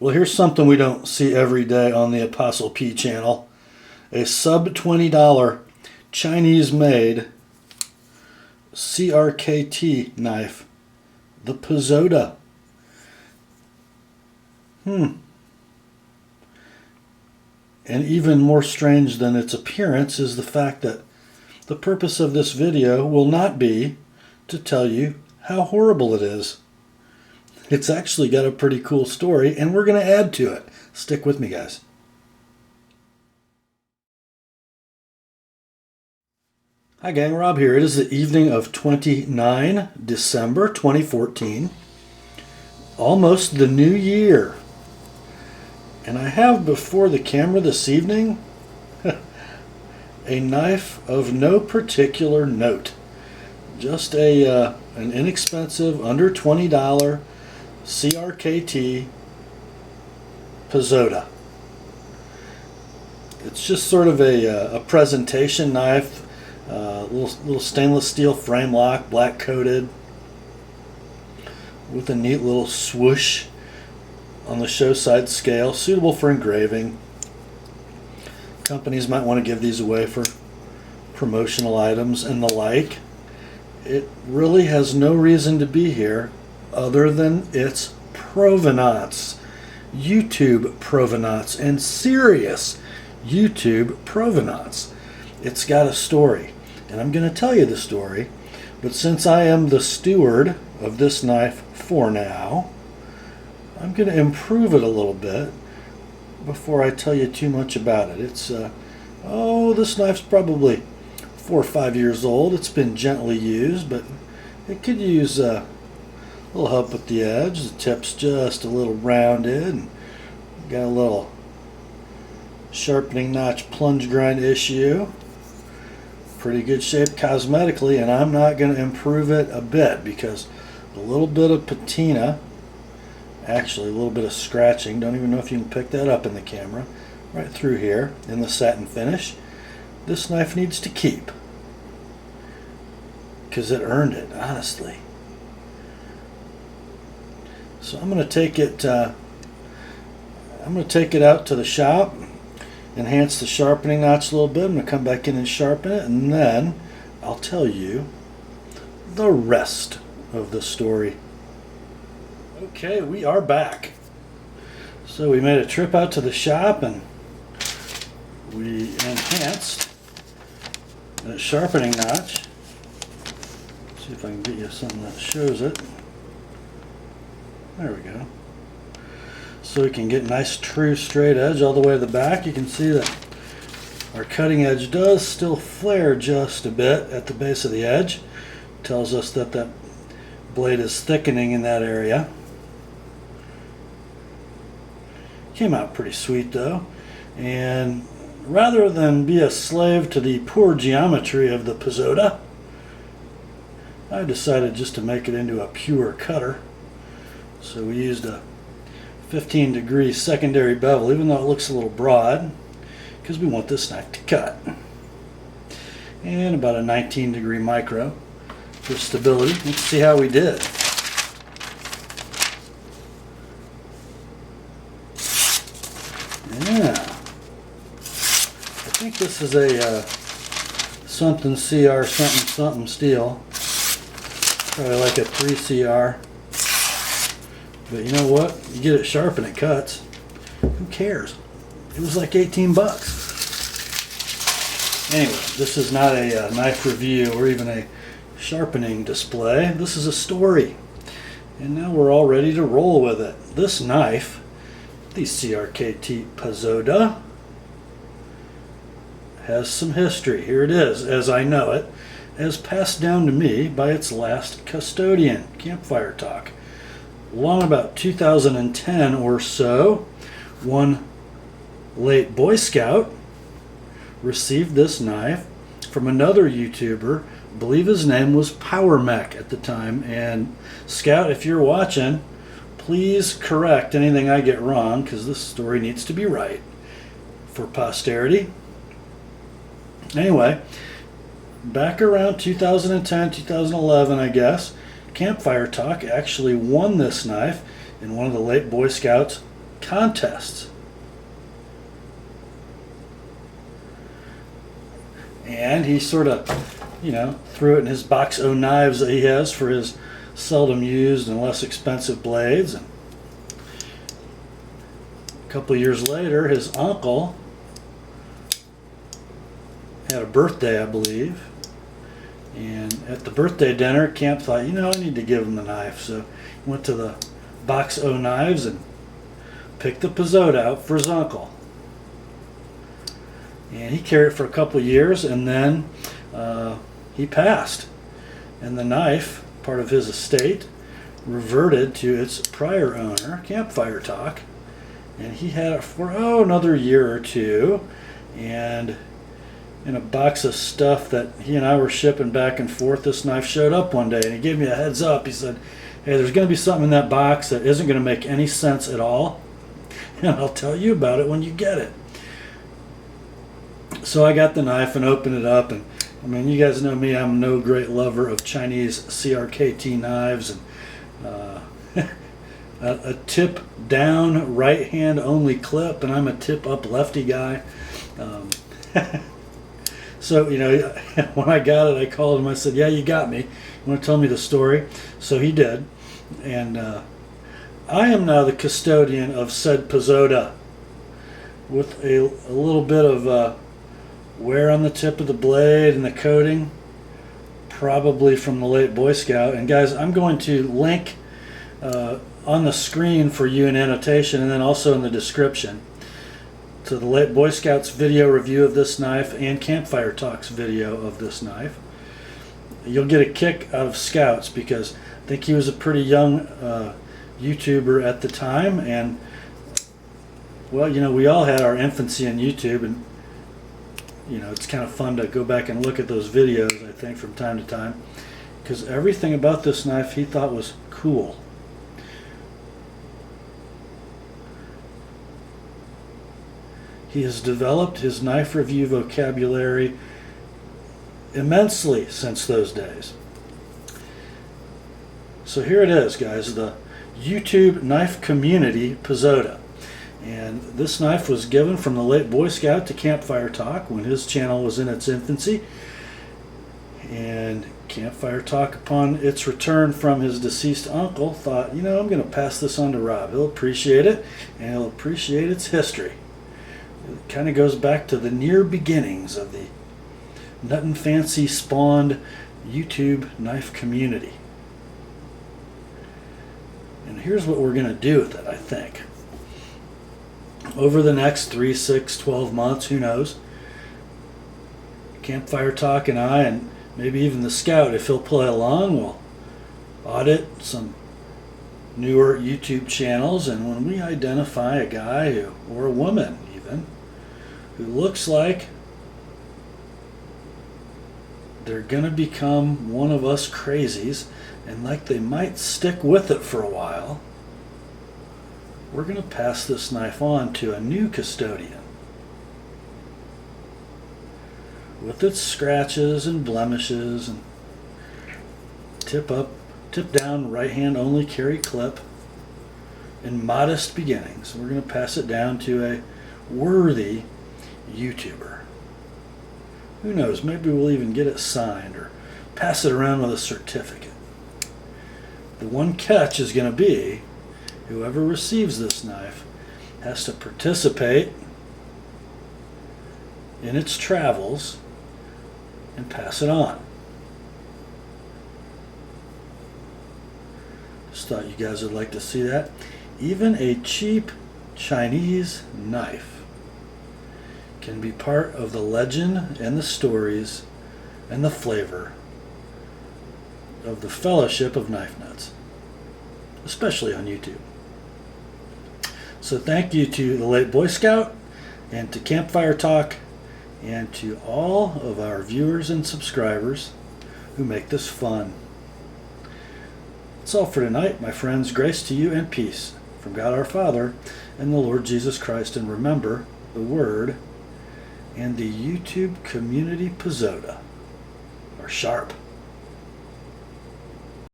Well, here's something we don't see every day on the TheApostleP channel. A sub $20 Chinese-made CRKT knife, the Pazoda. And even more strange than its appearance is the fact that the purpose of this video will not be to tell you how horrible it is. It's actually got a pretty cool story, and we're going to add to it. Stick with me, guys. Hi gang, Rob here. It is the evening of 29 December 2014. Almost the new year. And I have before the camera this evening a knife of no particular note. Just an inexpensive, under $20 CRKT Pazoda. It's just sort of a presentation knife, little stainless steel frame lock, black coated, with a neat little swoosh on the show side scale, suitable for engraving. Companies might want to give these away for promotional items and the like. It really has no reason to be here other than its provenance. YouTube provenance, and serious YouTube provenance. It's got a story, and I'm going to tell you the story, but since I am the steward of this knife for now, I'm going to improve it a little bit before I tell you too much about it. It's, this knife's probably 4 or 5 years old. It's been gently used, but it could use a little help with the edge. The tip's just a little rounded, and got a little sharpening notch plunge grind issue. Pretty good shape cosmetically, and I'm not going to improve it a bit because a little bit of patina, actually a little bit of scratching, don't even know if you can pick that up in the camera, right through here in the satin finish. This knife needs to keep because it earned it, honestly. So I'm going to take it out to the shop, enhance the sharpening notch a little bit. I'm going to come back in and sharpen it, and then I'll tell you the rest of the story. Okay, we are back. So we made a trip out to the shop and we enhanced that sharpening notch. See if I can get you something that shows it. There we go. So we can get nice true straight edge all the way to the back. You can see that our cutting edge does still flare just a bit at the base of the edge. Tells us that that blade is thickening in that area. Came out pretty sweet though, and rather than be a slave to the poor geometry of the Pazoda, I decided just to make it into a pure cutter. So we used a 15-degree secondary bevel, even though it looks a little broad, because we want this knife to cut. And about a 19-degree micro for stability. Let's see how we did. Yeah. I think this is a something CR something something steel. Probably like a 3CR. But you know what? You get it sharp and it cuts. Who cares? It was like 18 bucks. Anyway, this is not a knife review or even a sharpening display. This is a story. And now we're all ready to roll with it. This knife, the CRKT Pazoda, has some history. Here it is, as I know it, as passed down to me by its last custodian, Campfiretalk. Along about 2010 or so, one late Boy Scout received this knife from another YouTuber. I believe his name was Power Mech at the time. And Scout, if you're watching, please correct anything I get wrong, because this story needs to be right for posterity. Anyway, back around 2010, 2011, I guess, Campfiretalk actually won this knife in one of the late Boy Scouts contests. And he sort of, threw it in his box of knives that he has for his seldom used and less expensive blades. And a couple of years later, his uncle had a birthday, I believe. And at the birthday dinner, Camp thought, I need to give him the knife. So he went to the box of knives and picked the Pazoda out for his uncle. And he carried it for a couple of years, and then he passed. And the knife, part of his estate, reverted to its prior owner, Campfiretalk. And he had it for, another year or two. And in a box of stuff that he and I were shipping back and forth, this knife showed up one day, and he gave me a heads up. He said, hey, there's going to be something in that box that isn't going to make any sense at all, and I'll tell you about it when you get it. So I got the knife and opened it up, and you guys know me, I'm no great lover of Chinese CRKT knives, and a tip down right hand only clip, and I'm a tip up lefty guy. So, when I got it, I called him. I said, yeah, you got me. You want to tell me the story? So he did. And I am now the custodian of said Pazoda, with a little bit of wear on the tip of the blade and the coating, probably from the late Boy Scout. And guys, I'm going to link on the screen for you in annotation, and then also in the description, to the late Boy Scout's video review of this knife and Campfiretalk's video of this knife. You'll get a kick out of Scouts because I think he was a pretty young YouTuber at the time, and well, we all had our infancy in YouTube, and it's kind of fun to go back and look at those videos, I think, from time to time, because everything about this knife he thought was cool. He has developed his knife review vocabulary immensely since those days. So here it is, guys, the YouTube knife community Pazoda. And this knife was given from the late Boy Scout to Campfiretalk when his channel was in its infancy. And Campfiretalk, upon its return from his deceased uncle, thought, I'm going to pass this on to Rob. He'll appreciate it, and he'll appreciate its history. It kind of goes back to the near beginnings of the Nut and Fancy spawned YouTube knife community. And here's what we're going to do with it, I think. Over the next 3, 6, 12 months, who knows, Campfiretalk and I, and maybe even the Scout, if he'll play along, will audit some newer YouTube channels, and when we identify a guy or a woman even who looks like they're gonna become one of us crazies and like they might stick with it for a while, we're gonna pass this knife on to a new custodian with its scratches and blemishes and tip up, tip down, right hand only carry clip in modest beginnings. We're going to pass it down to a worthy YouTuber. Who knows, maybe we'll even get it signed or pass it around with a certificate. The one catch is going to be whoever receives this knife has to participate in its travels and pass it on. Just thought you guys would like to see that. Even a cheap Chinese knife can be part of the legend and the stories and the flavor of the fellowship of knife nuts, especially on YouTube. So thank you to the late Boy Scout and to Campfiretalk and to all of our viewers and subscribers who make this fun. That's all for tonight, my friends. Grace to you and peace from God our Father and the Lord Jesus Christ. And remember, the Word and the YouTube community Pazoda are sharp.